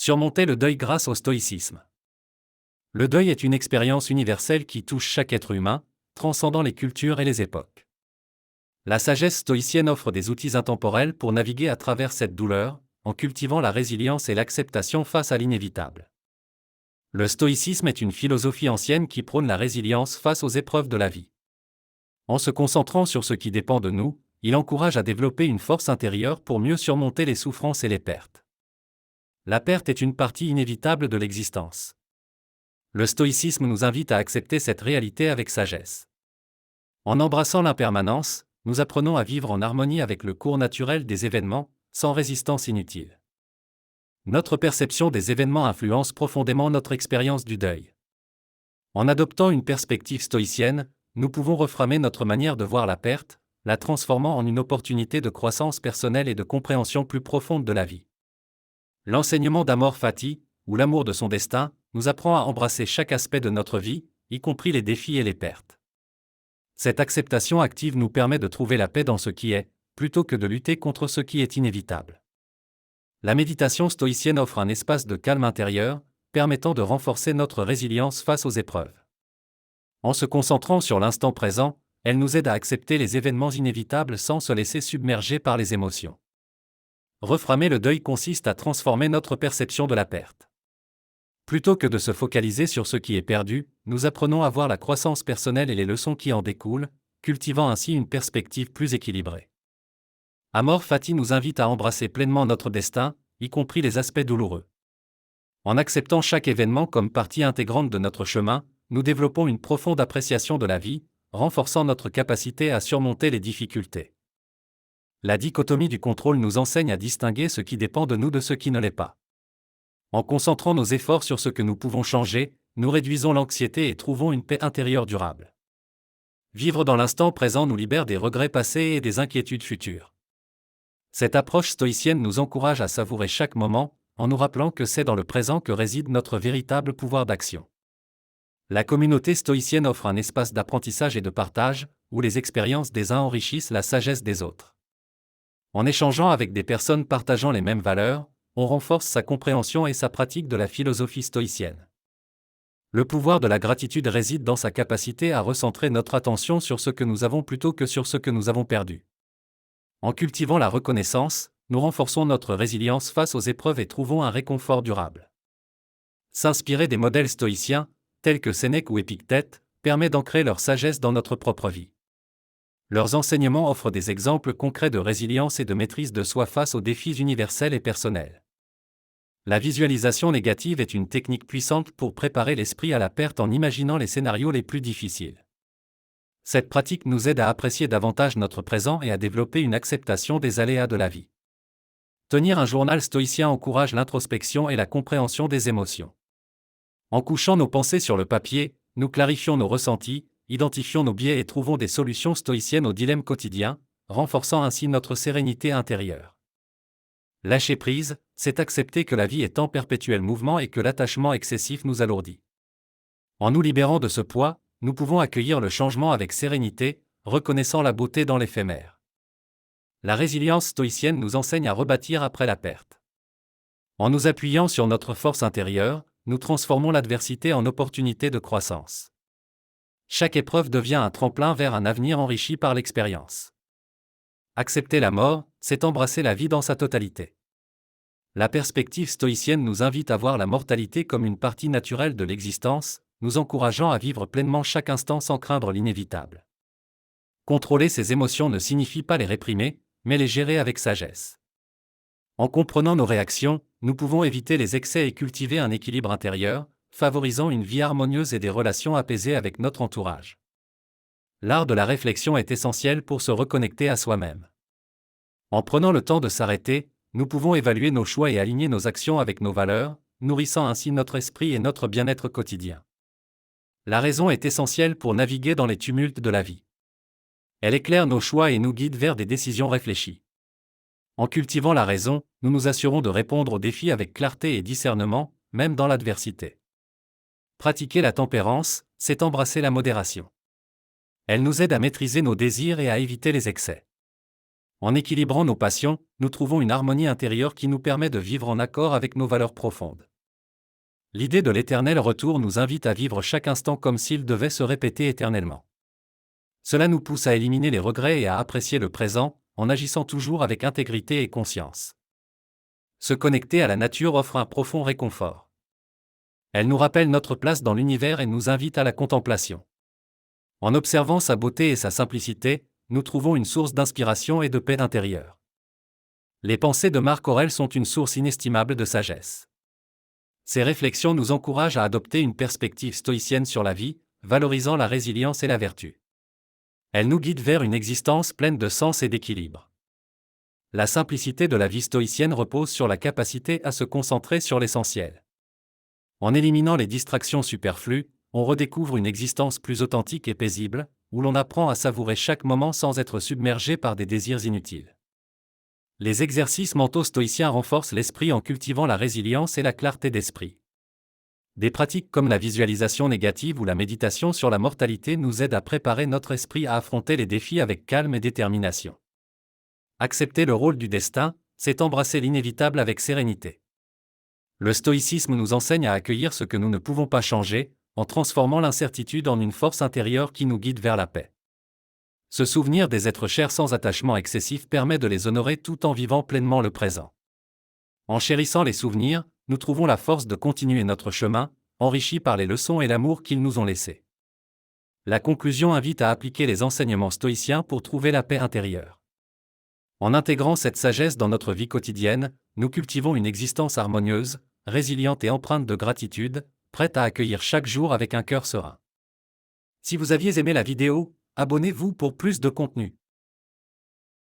Surmonter le deuil grâce au stoïcisme. Le deuil est une expérience universelle qui touche chaque être humain, transcendant les cultures et les époques. La sagesse stoïcienne offre des outils intemporels pour naviguer à travers cette douleur, en cultivant la résilience et l'acceptation face à l'inévitable. Le stoïcisme est une philosophie ancienne qui prône la résilience face aux épreuves de la vie. En se concentrant sur ce qui dépend de nous, il encourage à développer une force intérieure pour mieux surmonter les souffrances et les pertes. La perte est une partie inévitable de l'existence. Le stoïcisme nous invite à accepter cette réalité avec sagesse. En embrassant l'impermanence, nous apprenons à vivre en harmonie avec le cours naturel des événements, sans résistance inutile. Notre perception des événements influence profondément notre expérience du deuil. En adoptant une perspective stoïcienne, nous pouvons reframer notre manière de voir la perte, la transformant en une opportunité de croissance personnelle et de compréhension plus profonde de la vie. L'enseignement d'Amor Fati, ou l'amour de son destin, nous apprend à embrasser chaque aspect de notre vie, y compris les défis et les pertes. Cette acceptation active nous permet de trouver la paix dans ce qui est, plutôt que de lutter contre ce qui est inévitable. La méditation stoïcienne offre un espace de calme intérieur, permettant de renforcer notre résilience face aux épreuves. En se concentrant sur l'instant présent, elle nous aide à accepter les événements inévitables sans se laisser submerger par les émotions. Reframer le deuil consiste à transformer notre perception de la perte. Plutôt que de se focaliser sur ce qui est perdu, nous apprenons à voir la croissance personnelle et les leçons qui en découlent, cultivant ainsi une perspective plus équilibrée. Amor Fati nous invite à embrasser pleinement notre destin, y compris les aspects douloureux. En acceptant chaque événement comme partie intégrante de notre chemin, nous développons une profonde appréciation de la vie, renforçant notre capacité à surmonter les difficultés. La dichotomie du contrôle nous enseigne à distinguer ce qui dépend de nous de ce qui ne l'est pas. En concentrant nos efforts sur ce que nous pouvons changer, nous réduisons l'anxiété et trouvons une paix intérieure durable. Vivre dans l'instant présent nous libère des regrets passés et des inquiétudes futures. Cette approche stoïcienne nous encourage à savourer chaque moment, en nous rappelant que c'est dans le présent que réside notre véritable pouvoir d'action. La communauté stoïcienne offre un espace d'apprentissage et de partage, où les expériences des uns enrichissent la sagesse des autres. En échangeant avec des personnes partageant les mêmes valeurs, on renforce sa compréhension et sa pratique de la philosophie stoïcienne. Le pouvoir de la gratitude réside dans sa capacité à recentrer notre attention sur ce que nous avons plutôt que sur ce que nous avons perdu. En cultivant la reconnaissance, nous renforçons notre résilience face aux épreuves et trouvons un réconfort durable. S'inspirer des modèles stoïciens, tels que Sénèque ou Épictète, permet d'ancrer leur sagesse dans notre propre vie. Leurs enseignements offrent des exemples concrets de résilience et de maîtrise de soi face aux défis universels et personnels. La visualisation négative est une technique puissante pour préparer l'esprit à la perte en imaginant les scénarios les plus difficiles. Cette pratique nous aide à apprécier davantage notre présent et à développer une acceptation des aléas de la vie. Tenir un journal stoïcien encourage l'introspection et la compréhension des émotions. En couchant nos pensées sur le papier, nous clarifions nos ressentis, identifions nos biais et trouvons des solutions stoïciennes aux dilemmes quotidiens, renforçant ainsi notre sérénité intérieure. Lâcher prise, c'est accepter que la vie est en perpétuel mouvement et que l'attachement excessif nous alourdit. En nous libérant de ce poids, nous pouvons accueillir le changement avec sérénité, reconnaissant la beauté dans l'éphémère. La résilience stoïcienne nous enseigne à rebâtir après la perte. En nous appuyant sur notre force intérieure, nous transformons l'adversité en opportunité de croissance. Chaque épreuve devient un tremplin vers un avenir enrichi par l'expérience. Accepter la mort, c'est embrasser la vie dans sa totalité. La perspective stoïcienne nous invite à voir la mortalité comme une partie naturelle de l'existence, nous encourageant à vivre pleinement chaque instant sans craindre l'inévitable. Contrôler ses émotions ne signifie pas les réprimer, mais les gérer avec sagesse. En comprenant nos réactions, nous pouvons éviter les excès et cultiver un équilibre intérieur, favorisant une vie harmonieuse et des relations apaisées avec notre entourage. L'art de la réflexion est essentiel pour se reconnecter à soi-même. En prenant le temps de s'arrêter, nous pouvons évaluer nos choix et aligner nos actions avec nos valeurs, nourrissant ainsi notre esprit et notre bien-être quotidien. La raison est essentielle pour naviguer dans les tumultes de la vie. Elle éclaire nos choix et nous guide vers des décisions réfléchies. En cultivant la raison, nous nous assurons de répondre aux défis avec clarté et discernement, même dans l'adversité. Pratiquer la tempérance, c'est embrasser la modération. Elle nous aide à maîtriser nos désirs et à éviter les excès. En équilibrant nos passions, nous trouvons une harmonie intérieure qui nous permet de vivre en accord avec nos valeurs profondes. L'idée de l'éternel retour nous invite à vivre chaque instant comme s'il devait se répéter éternellement. Cela nous pousse à éliminer les regrets et à apprécier le présent, en agissant toujours avec intégrité et conscience. Se connecter à la nature offre un profond réconfort. Elle nous rappelle notre place dans l'univers et nous invite à la contemplation. En observant sa beauté et sa simplicité, nous trouvons une source d'inspiration et de paix intérieure. Les pensées de Marc Aurèle sont une source inestimable de sagesse. Ces réflexions nous encouragent à adopter une perspective stoïcienne sur la vie, valorisant la résilience et la vertu. Elles nous guident vers une existence pleine de sens et d'équilibre. La simplicité de la vie stoïcienne repose sur la capacité à se concentrer sur l'essentiel. En éliminant les distractions superflues, on redécouvre une existence plus authentique et paisible, où l'on apprend à savourer chaque moment sans être submergé par des désirs inutiles. Les exercices mentaux stoïciens renforcent l'esprit en cultivant la résilience et la clarté d'esprit. Des pratiques comme la visualisation négative ou la méditation sur la mortalité nous aident à préparer notre esprit à affronter les défis avec calme et détermination. Accepter le rôle du destin, c'est embrasser l'inévitable avec sérénité. Le stoïcisme nous enseigne à accueillir ce que nous ne pouvons pas changer, en transformant l'incertitude en une force intérieure qui nous guide vers la paix. Se souvenir des êtres chers sans attachement excessif permet de les honorer tout en vivant pleinement le présent. En chérissant les souvenirs, nous trouvons la force de continuer notre chemin, enrichi par les leçons et l'amour qu'ils nous ont laissés. La conclusion invite à appliquer les enseignements stoïciens pour trouver la paix intérieure. En intégrant cette sagesse dans notre vie quotidienne, nous cultivons une existence harmonieuse, résiliente et empreinte de gratitude, prête à accueillir chaque jour avec un cœur serein. Si vous aviez aimé la vidéo, abonnez-vous pour plus de contenu.